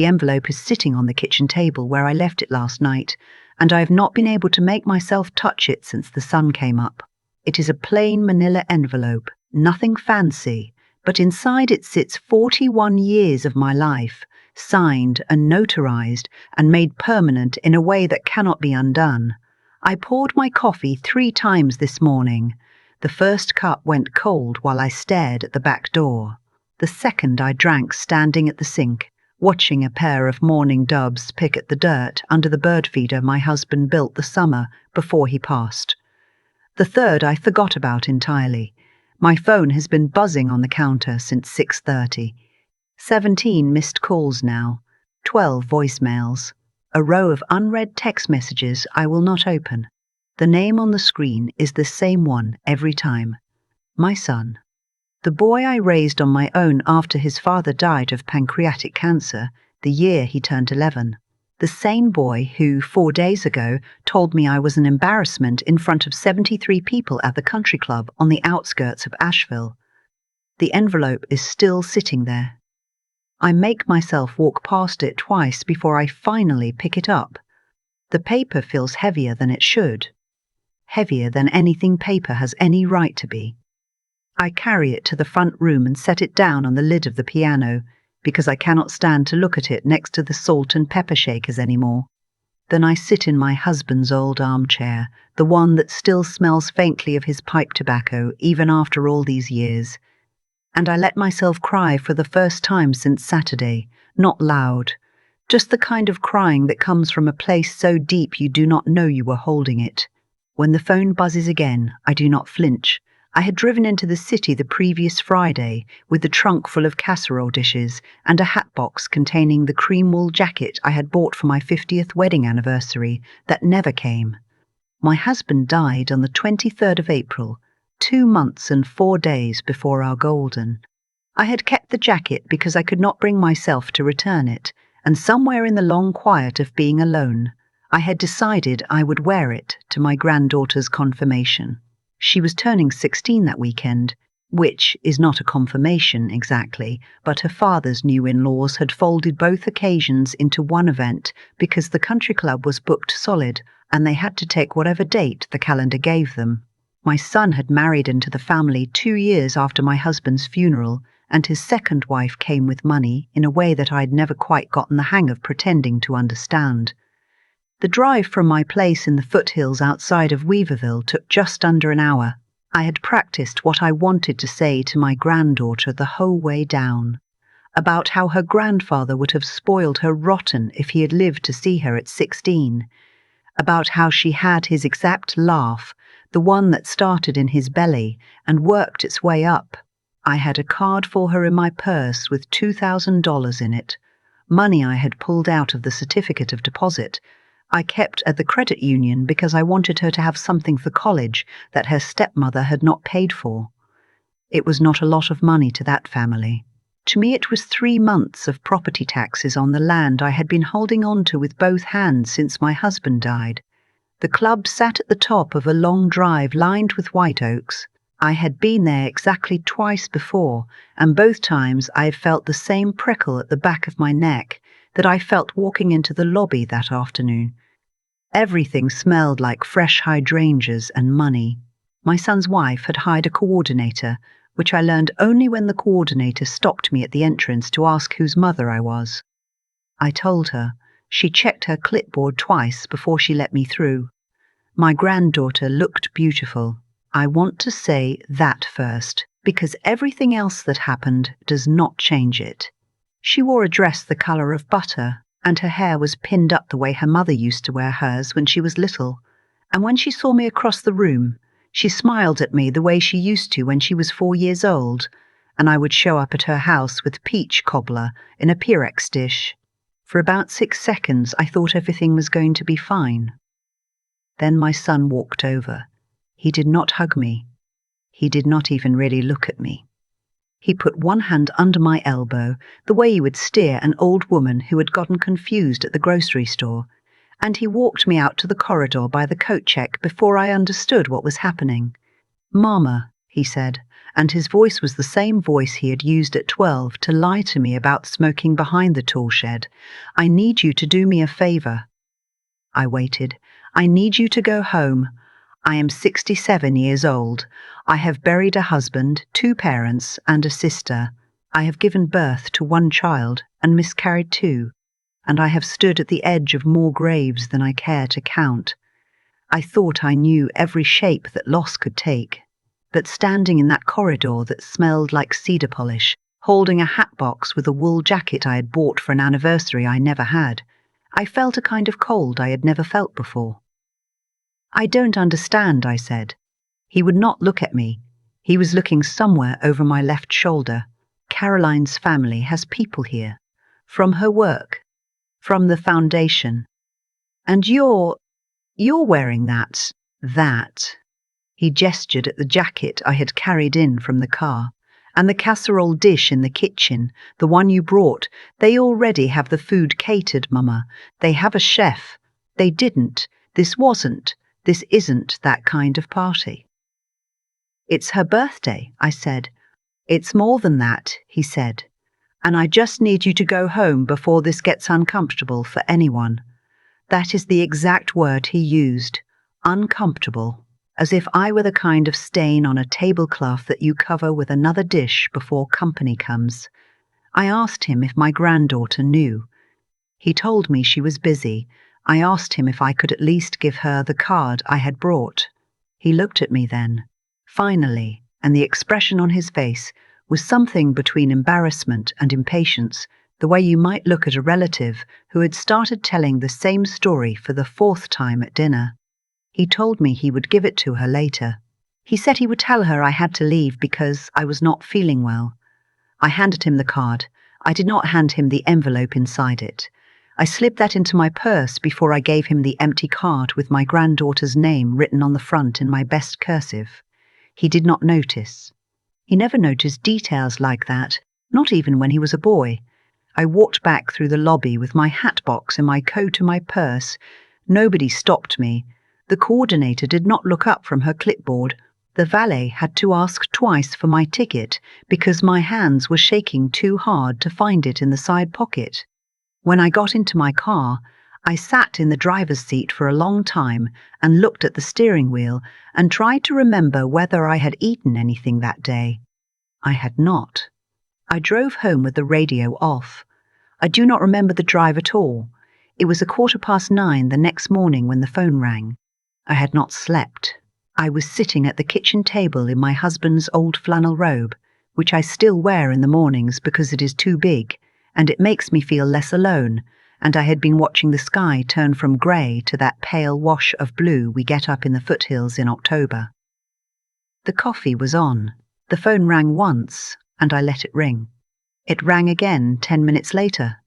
The envelope is sitting on the kitchen table where I left it last night, and I have not been able to make myself touch it since the sun came up. It is a plain manila envelope, nothing fancy, but inside it sits 41 years of my life, signed and notarized and made permanent in a way that cannot be undone. I poured my coffee 3 times this morning. The first cup went cold while I stared at the back door. The second I drank standing at the sink, watching a pair of mourning doves pick at the dirt under the bird feeder my husband built the summer before he passed. The third I forgot about entirely. My phone has been buzzing on the counter since 6:30. 17 missed calls now, 12 voicemails, a row of unread text messages I will not open. The name on the screen is the same one every time. My son. The boy I raised on my own after his father died of pancreatic cancer the year he turned 11. The same boy who, 4 days ago, told me I was an embarrassment in front of 73 people at the country club on the outskirts of Asheville. The envelope is still sitting there. I make myself walk past it twice before I finally pick it up. The paper feels heavier than it should. Heavier than anything paper has any right to be. I carry it to the front room and set it down on the lid of the piano, because I cannot stand to look at it next to the salt and pepper shakers anymore. Then I sit in my husband's old armchair, the one that still smells faintly of his pipe tobacco even after all these years, and I let myself cry for the first time since Saturday, not loud, just the kind of crying that comes from a place so deep you do not know you were holding it. When the phone buzzes again, I do not flinch. I had driven into the city the previous Friday with the trunk full of casserole dishes and a hat box containing the cream wool jacket I had bought for my 50th wedding anniversary that never came. My husband died on the 23rd of April, 2 months and 4 days before our golden. I had kept the jacket because I could not bring myself to return it, and somewhere in the long quiet of being alone, I had decided I would wear it to my granddaughter's confirmation. She was turning 16 that weekend, which is not a confirmation exactly, but her father's new in-laws had folded both occasions into one event because the country club was booked solid and they had to take whatever date the calendar gave them. My son had married into the family 2 years after my husband's funeral, and his second wife came with money in a way that I'd never quite gotten the hang of pretending to understand. The drive from my place in the foothills outside of Weaverville took just under an hour. I had practiced what I wanted to say to my granddaughter the whole way down, about how her grandfather would have spoiled her rotten if he had lived to see her at 16, about how she had his exact laugh, the one that started in his belly and worked its way up. I had a card for her in my purse with $2,000 in it, money I had pulled out of the certificate of deposit I kept at the credit union because I wanted her to have something for college that her stepmother had not paid for. It was not a lot of money to that family. To me it was 3 months of property taxes on the land I had been holding on to with both hands since my husband died. The club sat at the top of a long drive lined with white oaks. I had been there exactly twice before, and both times I had felt the same prickle at the back of my neck that I felt walking into the lobby that afternoon. Everything smelled like fresh hydrangeas and money. My son's wife had hired a coordinator, which I learned only when the coordinator stopped me at the entrance to ask whose mother I was. I told her. She checked her clipboard twice before she let me through. My granddaughter looked beautiful. I want to say that first, because everything else that happened does not change it. She wore a dress the colour of butter, and her hair was pinned up the way her mother used to wear hers when she was little. And when she saw me across the room, she smiled at me the way she used to when she was 4 years old, and I would show up at her house with peach cobbler in a Pyrex dish. For about 6 seconds I thought everything was going to be fine. Then my son walked over. He did not hug me. He did not even really look at me. He put one hand under my elbow, the way you would steer an old woman who had gotten confused at the grocery store, and he walked me out to the corridor by the coat check before I understood what was happening. "Mama," he said, and his voice was the same voice he had used at 12 to lie to me about smoking behind the tool shed. "I need you to do me a favor." I waited. "I need you to go home. I am 67 years old. I have buried a husband, 2 parents, and a sister. I have given birth to 1 child and miscarried 2, and I have stood at the edge of more graves than I care to count. I thought I knew every shape that loss could take, but standing in that corridor that smelled like cedar polish, holding a hat box with a wool jacket I had bought for an anniversary I never had, I felt a kind of cold I had never felt before. "I don't understand," I said. He would not look at me. He was looking somewhere over my left shoulder. "Caroline's family has people here. From her work. From the foundation. And you're wearing that. He gestured at the jacket I had carried in from the car. "And the casserole dish in the kitchen, the one you brought. They already have the food catered, Mama. They have a chef. They didn't. This isn't that kind of party." "It's her birthday," I said. "It's more than that," he said. "And I just need you to go home before this gets uncomfortable for anyone." That is the exact word he used. Uncomfortable. As if I were the kind of stain on a tablecloth that you cover with another dish before company comes. I asked him if my granddaughter knew. He told me she was busy. I asked him if I could at least give her the card I had brought. He looked at me then, finally, and the expression on his face was something between embarrassment and impatience, the way you might look at a relative who had started telling the same story for the 4th time at dinner. He told me he would give it to her later. He said he would tell her I had to leave because I was not feeling well. I handed him the card. I did not hand him the envelope inside it. I slipped that into my purse before I gave him the empty card with my granddaughter's name written on the front in my best cursive. He did not notice. He never noticed details like that, not even when he was a boy. I walked back through the lobby with my hat box and my coat and my purse. Nobody stopped me. The coordinator did not look up from her clipboard. The valet had to ask twice for my ticket because my hands were shaking too hard to find it in the side pocket. When I got into my car, I sat in the driver's seat for a long time and looked at the steering wheel and tried to remember whether I had eaten anything that day. I had not. I drove home with the radio off. I do not remember the drive at all. It was 9:15 the next morning when the phone rang. I had not slept. I was sitting at the kitchen table in my husband's old flannel robe, which I still wear in the mornings because it is too big, and it makes me feel less alone, and I had been watching the sky turn from grey to that pale wash of blue we get up in the foothills in October. The coffee was on. The phone rang once, and I let it ring. It rang again 10 minutes later.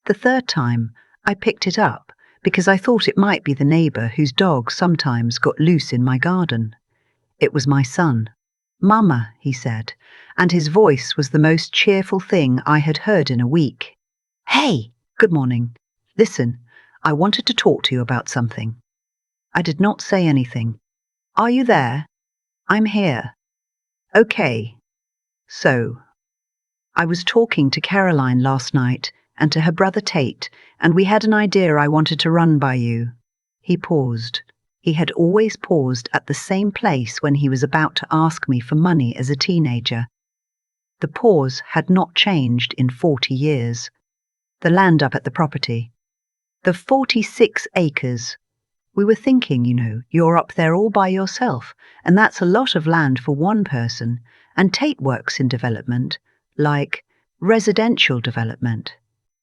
The 3rd time, I picked it up because I thought it might be the neighbour whose dog sometimes got loose in my garden. It was my son. "Mama," he said, and his voice was the most cheerful thing I had heard in a week. "Hey, good morning. Listen, I wanted to talk to you about something." I did not say anything. "Are you there?" "I'm here." "Okay. So, I was talking to Caroline last night and to her brother Tate, and we had an idea I wanted to run by you." He paused. He had always paused at the same place when he was about to ask me for money as a teenager. The pause had not changed in 40 years. The land up at the property. The 46 acres. We were thinking, you're up there all by yourself, and that's a lot of land for one person, and Tate works in development, like residential development.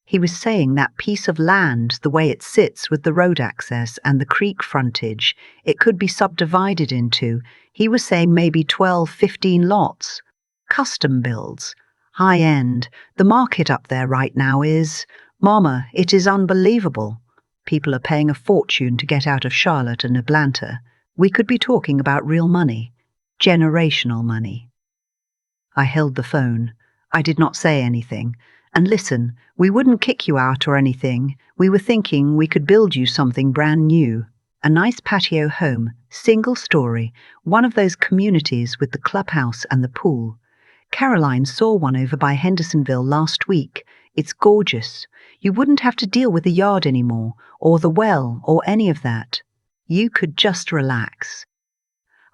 He was saying that piece of land, the way it sits with the road access and the creek frontage, it could be subdivided into, he was saying maybe 12, 15 lots. Custom builds. High end. The market up there right now is, Mama, it is unbelievable. People are paying a fortune to get out of Charlotte and Atlanta. We could be talking about real money. Generational money. I held the phone. I did not say anything. "And listen, we wouldn't kick you out or anything. We were thinking we could build you something brand new. A nice patio home, single story, one of those communities with the clubhouse and the pool. Caroline saw one over by Hendersonville last week. It's gorgeous. You wouldn't have to deal with the yard anymore, or the well, or any of that. You could just relax.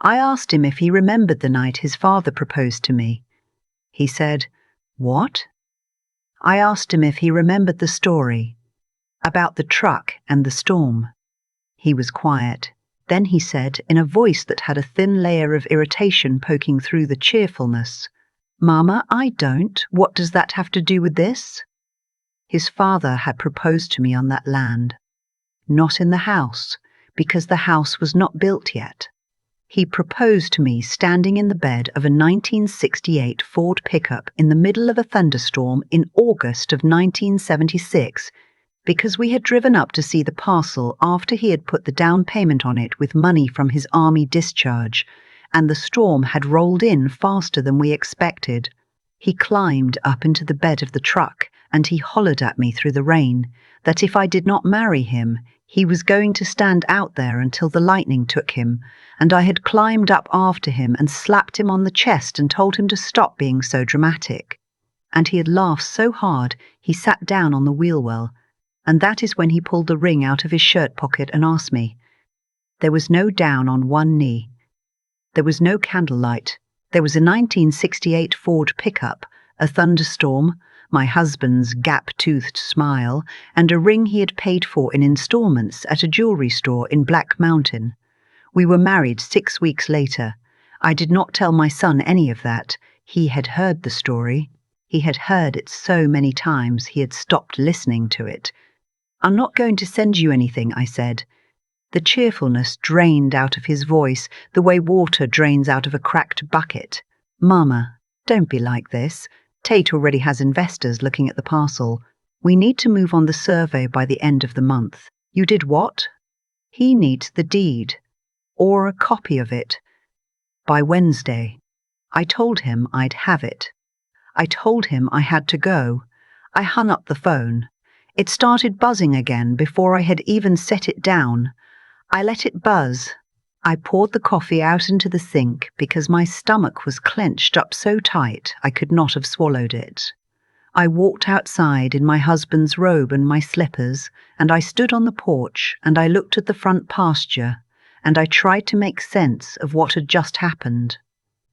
I asked him if he remembered the night his father proposed to me. He said, "What?" I asked him if he remembered the story about the truck and the storm. He was quiet. Then he said, in a voice that had a thin layer of irritation poking through the cheerfulness, "Mama, I don't. What does that have to do with this?" His father had proposed to me on that land. Not in the house, because the house was not built yet. He proposed to me standing in the bed of a 1968 Ford pickup in the middle of a thunderstorm in August of 1976, because we had driven up to see the parcel after he had put the down payment on it with money from his army discharge, and the storm had rolled in faster than we expected. He climbed up into the bed of the truck, and he hollered at me through the rain that if I did not marry him, he was going to stand out there until the lightning took him, and I had climbed up after him and slapped him on the chest and told him to stop being so dramatic. And he had laughed so hard he sat down on the wheel well, and that is when he pulled the ring out of his shirt pocket and asked me. There was no down on one knee. There was no candlelight. There was a 1968 Ford pickup, a thunderstorm, my husband's gap-toothed smile, and a ring he had paid for in installments at a jewelry store in Black Mountain. We were married 6 weeks later. I did not tell my son any of that. He had heard the story. He had heard it so many times he had stopped listening to it. "I'm not going to send you anything," I said. The cheerfulness drained out of his voice the way water drains out of a cracked bucket. "Mama, don't be like this. Tate already has investors looking at the parcel. We need to move on the survey by the end of the month." "You did what?" "He needs the deed, or a copy of it, by Wednesday." I told him I'd have it. I told him I had to go. I hung up the phone. It started buzzing again before I had even set it down. I let it buzz. I poured the coffee out into the sink because my stomach was clenched up so tight I could not have swallowed it. I walked outside in my husband's robe and my slippers, and I stood on the porch and I looked at the front pasture, and I tried to make sense of what had just happened.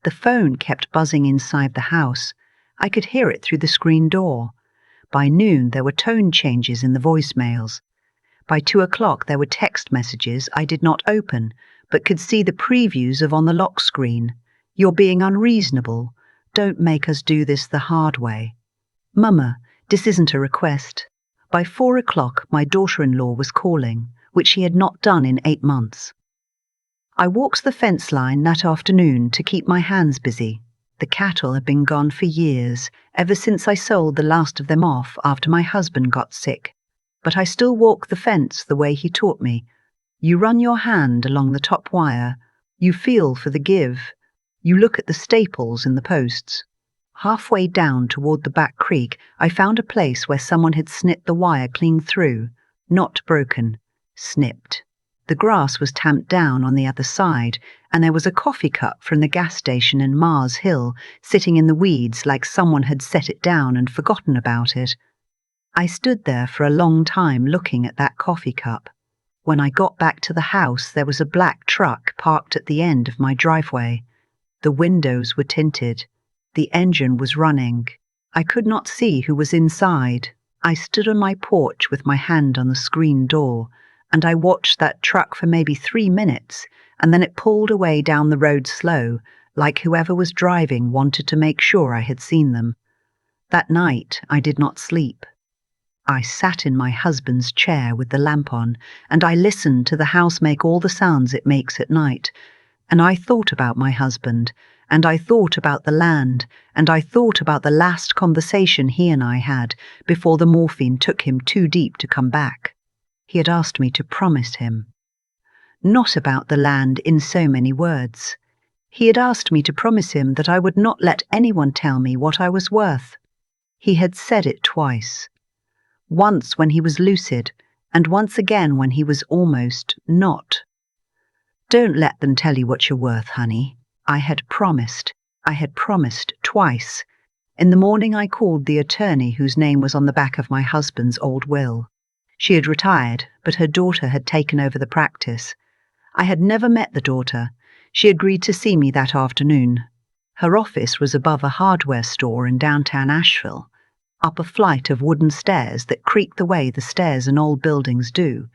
The phone kept buzzing inside the house. I could hear it through the screen door. By noon there were tone changes in the voicemails. By 2 o'clock there were text messages I did not open, but could see the previews of on the lock screen. "You're being unreasonable. Don't make us do this the hard way." "Mama, this isn't a request." By 4 o'clock my daughter-in-law was calling, which she had not done in 8 months. I walked the fence line that afternoon to keep my hands busy. The cattle had been gone for years, ever since I sold the last of them off after my husband got sick. But I still walk the fence the way he taught me. You run your hand along the top wire. You feel for the give. You look at the staples in the posts. Halfway down toward the back creek, I found a place where someone had snipped the wire clean through, not broken, snipped. The grass was tamped down on the other side, and there was a coffee cup from the gas station in Mars Hill sitting in the weeds like someone had set it down and forgotten about it. I stood there for a long time looking at that coffee cup. When I got back to the house, there was a black truck parked at the end of my driveway. The windows were tinted. The engine was running. I could not see who was inside. I stood on my porch with my hand on the screen door, and I watched that truck for maybe 3 minutes, and then it pulled away down the road slow, like whoever was driving wanted to make sure I had seen them. That night, I did not sleep. I sat in my husband's chair with the lamp on, and I listened to the house make all the sounds it makes at night. And I thought about my husband, and I thought about the land, and I thought about the last conversation he and I had before the morphine took him too deep to come back. He had asked me to promise him. Not about the land in so many words. He had asked me to promise him that I would not let anyone tell me what I was worth. He had said it twice. Once when he was lucid, and once again when he was almost not. "Don't let them tell you what you're worth, honey." I had promised. I had promised twice. In the morning I called the attorney whose name was on the back of my husband's old will. She had retired, but her daughter had taken over the practice. I had never met the daughter. She agreed to see me that afternoon. Her office was above a hardware store in downtown Asheville, up a flight of wooden stairs that creaked the way the stairs in old buildings do.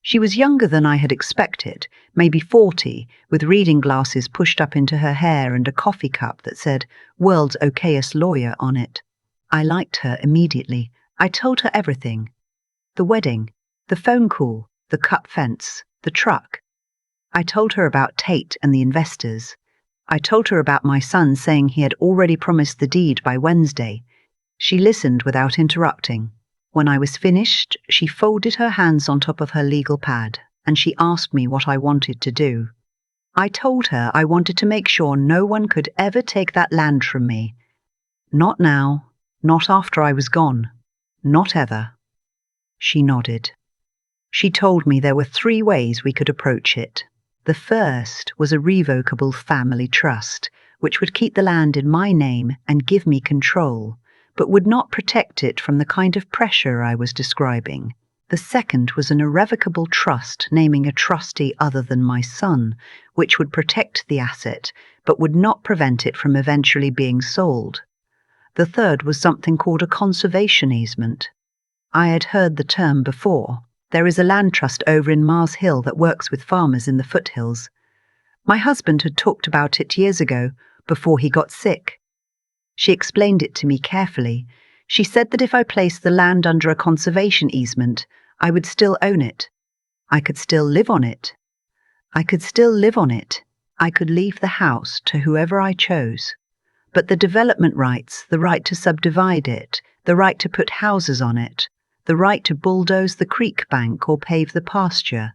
She was younger than I had expected, maybe 40, with reading glasses pushed up into her hair and a coffee cup that said "World's Okayest Lawyer" on it. I liked her immediately. I told her everything. The wedding, the phone call, the cut fence, the truck. I told her about Tate and the investors. I told her about my son saying he had already promised the deed by Wednesday. She listened without interrupting. When I was finished, she folded her hands on top of her legal pad, and she asked me what I wanted to do. I told her I wanted to make sure no one could ever take that land from me. Not now, not after I was gone, not ever. She nodded. She told me there were 3 ways we could approach it. The first was a revocable family trust, which would keep the land in my name and give me control, but would not protect it from the kind of pressure I was describing. The second was an irrevocable trust naming a trustee other than my son, which would protect the asset, but would not prevent it from eventually being sold. The third was something called a conservation easement. I had heard the term before. There is a land trust over in Mars Hill that works with farmers in the foothills. My husband had talked about it years ago, before he got sick. She explained it to me carefully. She said that if I placed the land under a conservation easement, I would still own it. I could still live on it. I could still live on it. I could leave the house to whoever I chose. But the development rights, the right to subdivide it, the right to put houses on it, the right to bulldoze the creek bank or pave the pasture,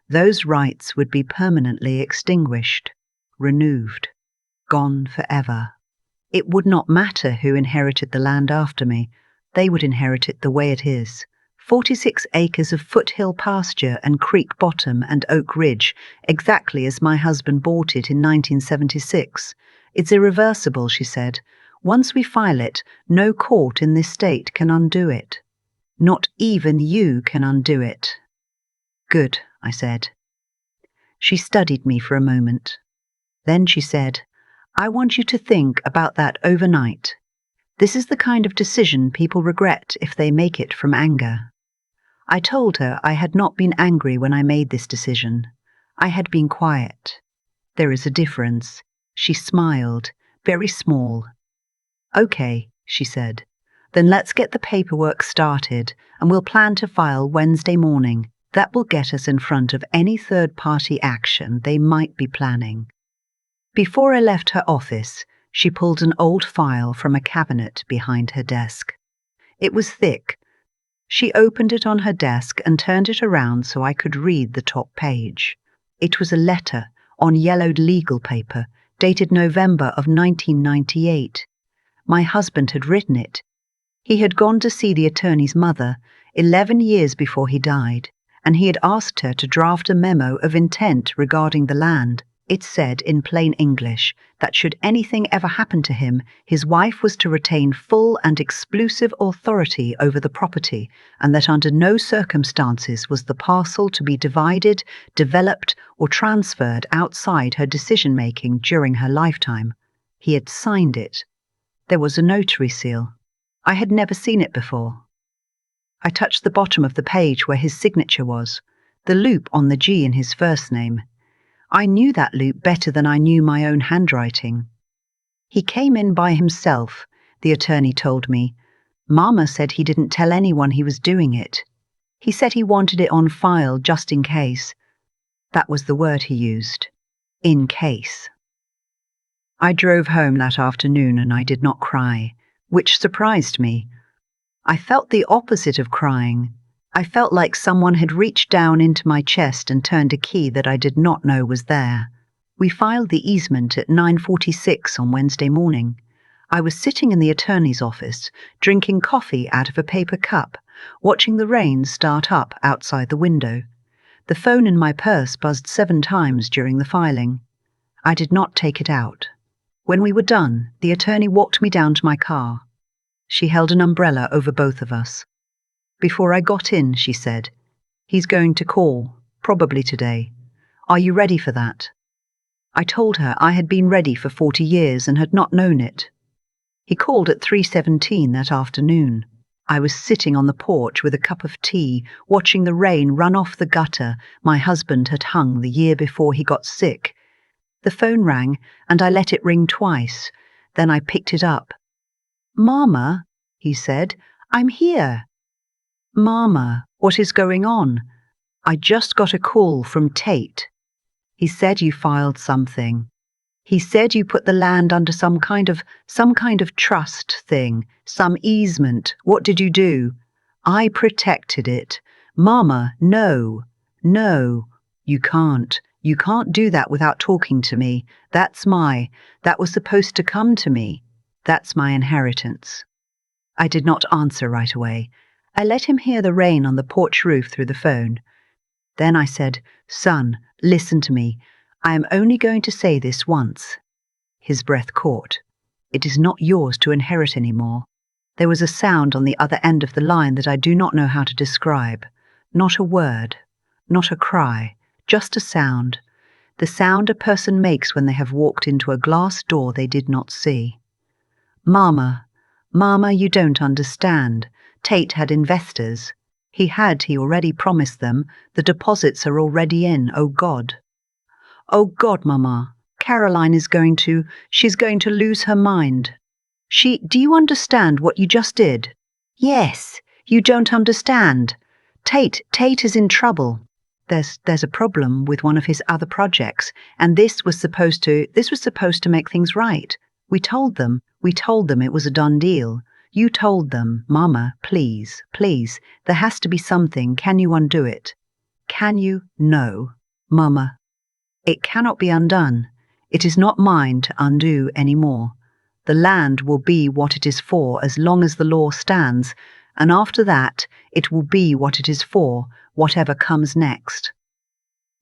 those rights would be permanently extinguished, removed, gone forever. It would not matter who inherited the land after me. They would inherit it the way it is. 46 acres of foothill pasture and creek bottom and oak ridge, exactly as my husband bought it in 1976. It's irreversible, she said. Once we file it, no court in this state can undo it. Not even you can undo it. Good, I said. She studied me for a moment. Then she said, I want you to think about that overnight. This is the kind of decision people regret if they make it from anger. I told her I had not been angry when I made this decision. I had been quiet. There is a difference. She smiled, very small. Okay, she said. Then let's get the paperwork started, and we'll plan to file Wednesday morning. That will get us in front of any third-party action they might be planning. Before I left her office, she pulled an old file from a cabinet behind her desk. It was thick. She opened it on her desk and turned it around so I could read the top page. It was a letter on yellowed legal paper, dated November of 1998. My husband had written it. He had gone to see the attorney's mother 11 years before he died, and he had asked her to draft a memo of intent regarding the land. It said in plain English that should anything ever happen to him, his wife was to retain full and exclusive authority over the property, and that under no circumstances was the parcel to be divided, developed, or transferred outside her decision-making during her lifetime. He had signed it. There was a notary seal. I had never seen it before. I touched the bottom of the page where his signature was, the loop on the G in his first name. I knew that loop better than I knew my own handwriting. He came in by himself, the attorney told me. Mama said he didn't tell anyone he was doing it. He said he wanted it on file just in case. That was the word he used. In case. I drove home that afternoon and I did not cry, which surprised me. I felt the opposite of crying. I felt like someone had reached down into my chest and turned a key that I did not know was there. We filed the easement at 9:46 on Wednesday morning. I was sitting in the attorney's office, drinking coffee out of a paper cup, watching the rain start up outside the window. The phone in my purse buzzed 7 times during the filing. I did not take it out. When we were done, the attorney walked me down to my car. She held an umbrella over both of us. Before I got in, she said, "He's going to call, probably today. Are you ready for that?" I told her I had been ready for 40 years and had not known it. He called at 3:17 that afternoon. I was sitting on the porch with a cup of tea, watching the rain run off the gutter my husband had hung the year before he got sick. The phone rang, and I let it ring twice. Then I picked it up. "Mama," he said, "I'm here." "Mama, what is going on?" "I just got a call from Tate. He said you filed something. He said you put the land under some kind of trust thing, some easement. What did you do?" "I protected it." "Mama, no, no, you can't. You can't do that without talking to me. That was supposed to come to me. That's my inheritance." I did not answer right away. I let him hear the rain on the porch roof through the phone. Then I said, "Son, listen to me. I am only going to say this once." His breath caught. "It is not yours to inherit anymore." There was a sound on the other end of the line that I do not know how to describe. Not a word, not a cry, just a sound. The sound a person makes when they have walked into a glass door they did not see. "Mama, Mama, you don't understand. Tate had investors. He already promised them. The deposits are already in. Oh God. Oh God, Mama. Caroline she's going to lose her mind. Do you understand what you just did?" "Yes, you don't understand. Tate is in trouble. There's a problem with one of his other projects, and this was supposed to make things right. We told them it was a done deal. You told them, Mama, please, there has to be something. Can you undo it?" "Can you?" "No, Mama. It cannot be undone. It is not mine to undo anymore. The land will be what it is for as long as the law stands, and after that it will be what it is for, whatever comes next.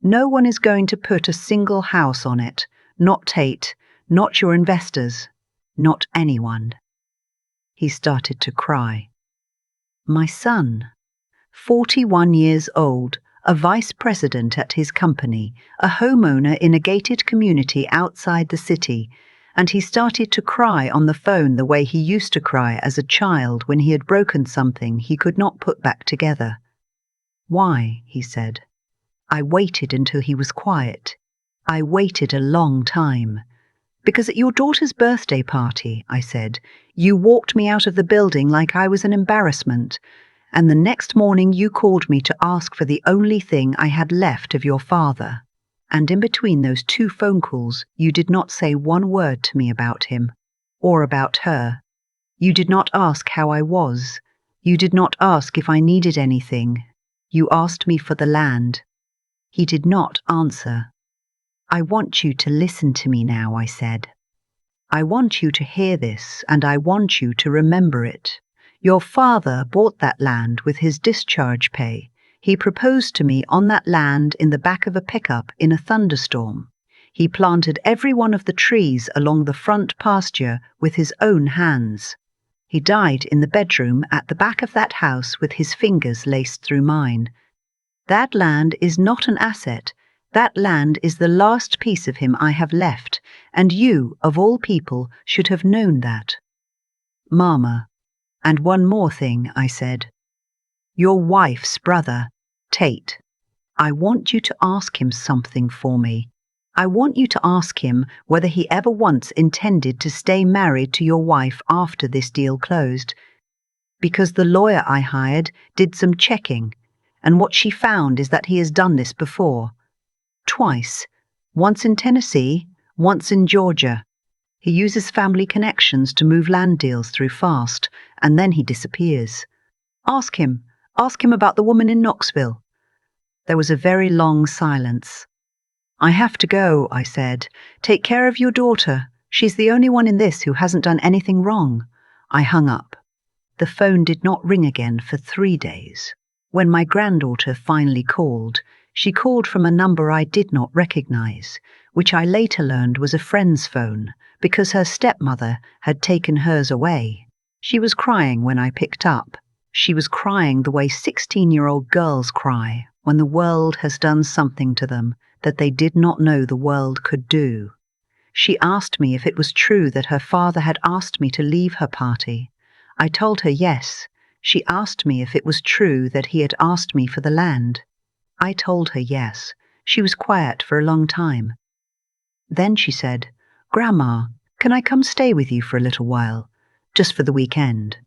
No one is going to put a single house on it. Not Tate, not your investors, not anyone." He started to cry. My son, 41 years old, a vice president at his company, a homeowner in a gated community outside the city, and he started to cry on the phone the way he used to cry as a child when he had broken something he could not put back together. "Why?" he said. I waited until he was quiet. I waited a long time. "Because at your daughter's birthday party," I said, "you walked me out of the building like I was an embarrassment. And the next morning you called me to ask for the only thing I had left of your father. And in between those 2 phone calls, you did not say one word to me about him, or about her. You did not ask how I was. You did not ask if I needed anything. You asked me for the land." He did not answer. "I want you to listen to me now," I said. "I want you to hear this, and I want you to remember it. Your father bought that land with his discharge pay. He proposed to me on that land in the back of a pickup in a thunderstorm. He planted every one of the trees along the front pasture with his own hands. He died in the bedroom at the back of that house with his fingers laced through mine. That land is not an asset. That land is the last piece of him I have left, and you, of all people, should have known that." "Mama, and one more thing," I said. "Your wife's brother, Tate. I want you to ask him something for me. I want you to ask him whether he ever once intended to stay married to your wife after this deal closed. Because the lawyer I hired did some checking, and what she found is that he has done this before. Twice. Once in Tennessee, once in Georgia. He uses family connections to move land deals through fast, and then he disappears. Ask him about the woman in Knoxville." There was a very long silence. "I have to go," I said. "Take care of your daughter. She's the only one in this who hasn't done anything wrong." I hung up. The phone did not ring again for 3 days. When my granddaughter finally called, she called from a number I did not recognize, which I later learned was a friend's phone because her stepmother had taken hers away. She was crying when I picked up. She was crying the way 16-year-old girls cry when the world has done something to them that they did not know the world could do. She asked me if it was true that her father had asked me to leave her party. I told her yes. She asked me if it was true that he had asked me for the land. I told her yes. She was quiet for a long time. Then she said, "Grandma, can I come stay with you for a little while? Just for the weekend.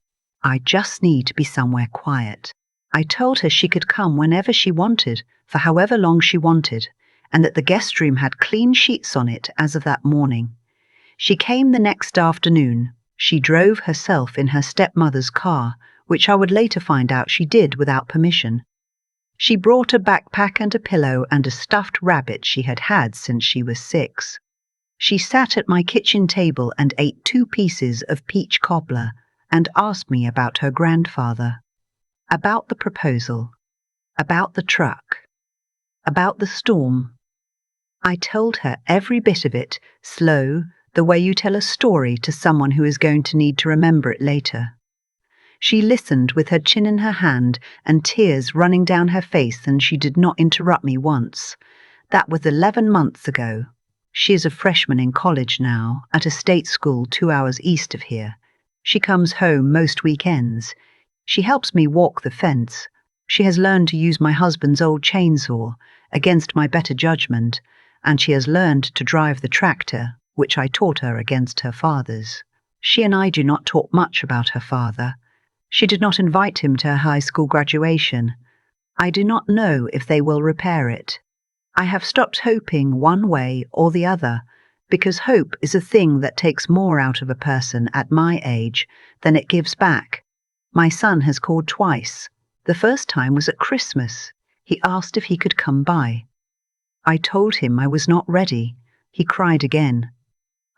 I just need to be somewhere quiet." I told her she could come whenever she wanted, for however long she wanted, and that the guest room had clean sheets on it as of that morning. She came the next afternoon. She drove herself in her stepmother's car, which I would later find out she did without permission. She brought a backpack and a pillow and a stuffed rabbit she had had since she was 6. She sat at my kitchen table and ate 2 pieces of peach cobbler and asked me about her grandfather, about the proposal, about the truck, about the storm. I told her every bit of it, slow, the way you tell a story to someone who is going to need to remember it later. She listened with her chin in her hand and tears running down her face, and she did not interrupt me once. That was 11 months ago. She is a freshman in college now, at a state school 2 hours east of here. She comes home most weekends. She helps me walk the fence. She has learned to use my husband's old chainsaw, against my better judgment, and she has learned to drive the tractor, which I taught her against her father's. She and I do not talk much about her father. She did not invite him to her high school graduation. I do not know if they will repair it. I have stopped hoping one way or the other, because hope is a thing that takes more out of a person at my age than it gives back. My son has called twice. The first time was at Christmas. He asked if he could come by. I told him I was not ready. He cried again.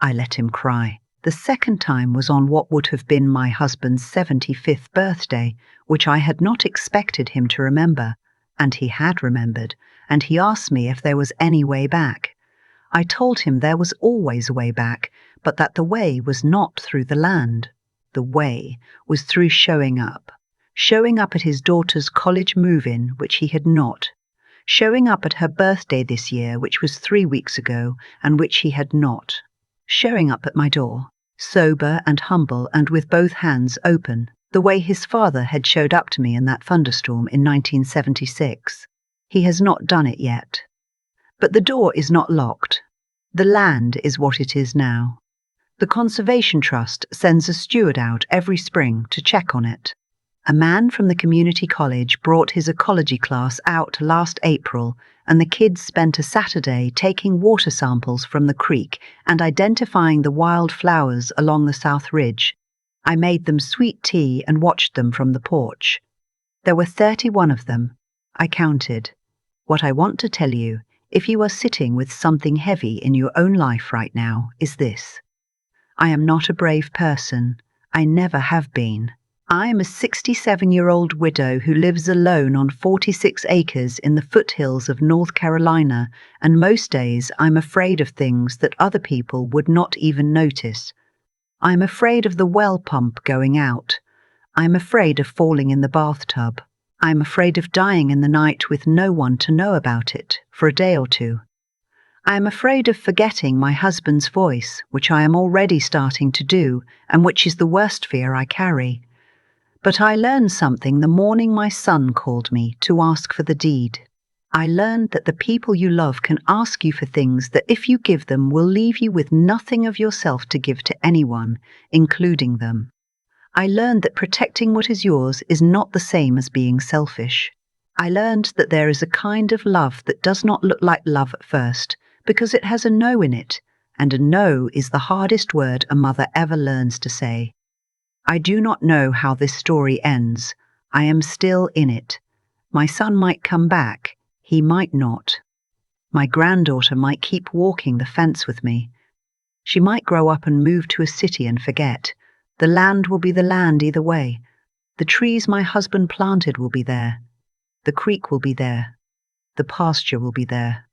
I let him cry. The second time was on what would have been my husband's 75th birthday, which I had not expected him to remember, and he had remembered, and he asked me if there was any way back. I told him there was always a way back, but that the way was not through the land. The way was through showing up at his daughter's college move-in, which he had not, showing up at her birthday this year, which was 3 weeks ago, and which he had not, showing up at my door, sober and humble and with both hands open, the way his father had showed up to me in that thunderstorm in 1976. He has not done it yet. But the door is not locked. The land is what it is now. The Conservation Trust sends a steward out every spring to check on it. A man from the community college brought his ecology class out last April, and the kids spent a Saturday taking water samples from the creek and identifying the wild flowers along the South Ridge. I made them sweet tea and watched them from the porch. There were 31 of them. I counted. What I want to tell you, if you are sitting with something heavy in your own life right now, is this. I am not a brave person. I never have been. I am a 67-year-old widow who lives alone on 46 acres in the foothills of North Carolina, and most days I'm afraid of things that other people would not even notice. I'm afraid of the well pump going out. I'm afraid of falling in the bathtub. I'm afraid of dying in the night with no one to know about it for a day or two. I am afraid of forgetting my husband's voice, which I am already starting to do, and which is the worst fear I carry. But I learned something the morning my son called me to ask for the deed. I learned that the people you love can ask you for things that if you give them will leave you with nothing of yourself to give to anyone, including them. I learned that protecting what is yours is not the same as being selfish. I learned that there is a kind of love that does not look like love at first, because it has a no in it, and a no is the hardest word a mother ever learns to say. I do not know how this story ends. I am still in it. My son might come back. He might not. My granddaughter might keep walking the fence with me. She might grow up and move to a city and forget. The land will be the land either way. The trees my husband planted will be there. The creek will be there. The pasture will be there.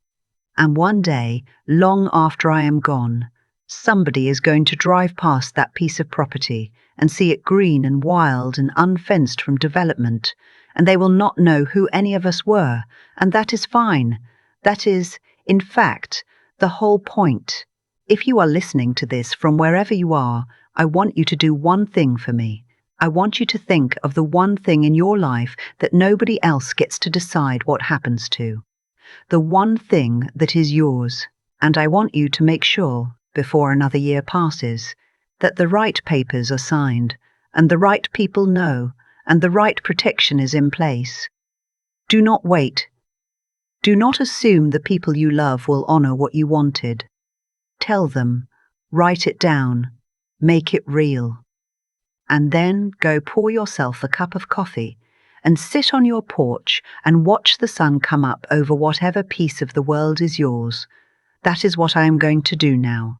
And one day, long after I am gone, somebody is going to drive past that piece of property and see it green and wild and unfenced from development, and they will not know who any of us were, and that is fine. That is, in fact, the whole point. If you are listening to this from wherever you are, I want you to do one thing for me. I want you to think of the one thing in your life that nobody else gets to decide what happens to. The one thing that is yours, and I want you to make sure, before another year passes, that the right papers are signed, and the right people know, and the right protection is in place. Do not wait. Do not assume the people you love will honor what you wanted. Tell them, write it down, make it real. And then go pour yourself a cup of coffee and sit on your porch and watch the sun come up over whatever piece of the world is yours. That is what I am going to do now.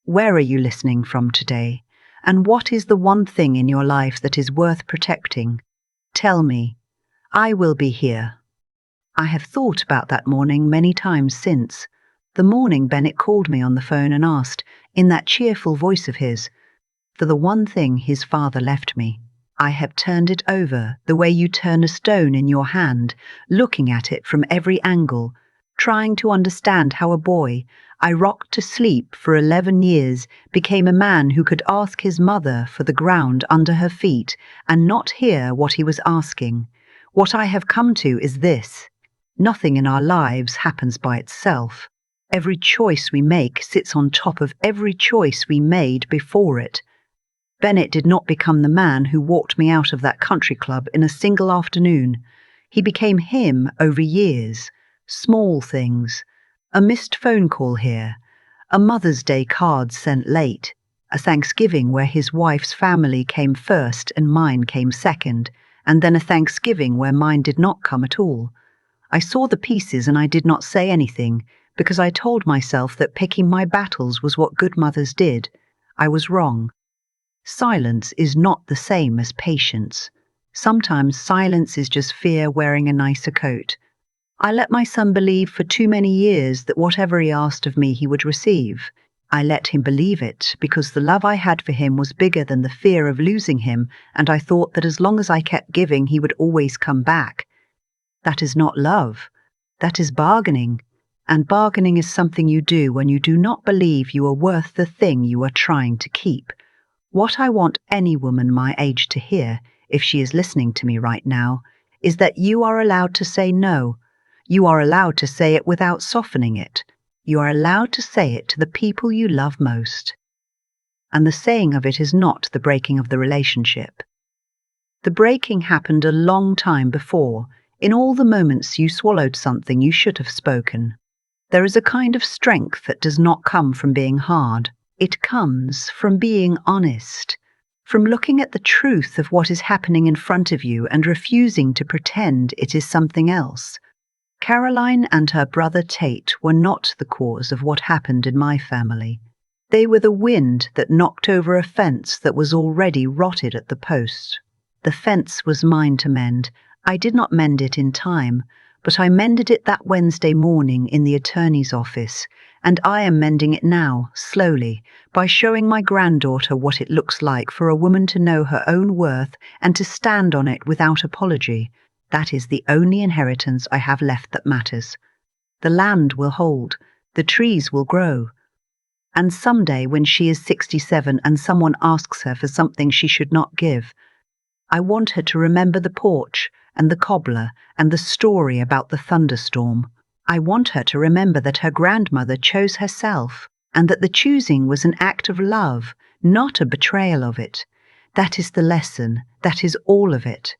Where are you listening from today? And what is the one thing in your life that is worth protecting? Tell me. I will be here. I have thought about that morning many times since. The morning Bennett called me on the phone and asked, in that cheerful voice of his, for the one thing his father left me. I have turned it over the way you turn a stone in your hand, looking at it from every angle, trying to understand how a boy I rocked to sleep for 11 years became a man who could ask his mother for the ground under her feet and not hear what he was asking. What I have come to is this: nothing in our lives happens by itself. Every choice we make sits on top of every choice we made before it. Bennett did not become the man who walked me out of that country club in a single afternoon. He became him over years. Small things. A missed phone call here. A Mother's Day card sent late. A Thanksgiving where his wife's family came first and mine came second. And then a Thanksgiving where mine did not come at all. I saw the pieces and I did not say anything, because I told myself that picking my battles was what good mothers did. I was wrong. Silence is not the same as patience. Sometimes silence is just fear wearing a nicer coat. I let my son believe for too many years that whatever he asked of me he would receive. I let him believe it because the love I had for him was bigger than the fear of losing him, and I thought that as long as I kept giving he would always come back. That is not love. That is bargaining. And bargaining is something you do when you do not believe you are worth the thing you are trying to keep. What I want any woman my age to hear, if she is listening to me right now, is that you are allowed to say no. You are allowed to say it without softening it. You are allowed to say it to the people you love most. And the saying of it is not the breaking of the relationship. The breaking happened a long time before, in all the moments you swallowed something you should have spoken. There is a kind of strength that does not come from being hard. It comes from being honest, from looking at the truth of what is happening in front of you and refusing to pretend it is something else. Caroline and her brother Tate were not the cause of what happened in my family. They were the wind that knocked over a fence that was already rotted at the post. The fence was mine to mend. I did not mend it in time, but I mended it that Wednesday morning in the attorney's office, and I am mending it now, slowly, by showing my granddaughter what it looks like for a woman to know her own worth and to stand on it without apology. That is the only inheritance I have left that matters. The land will hold, the trees will grow. And someday when she is 67 and someone asks her for something she should not give, I want her to remember the porch and the cobbler and the story about the thunderstorm. I want her to remember that her grandmother chose herself and that the choosing was an act of love, not a betrayal of it. That is the lesson. That is all of it.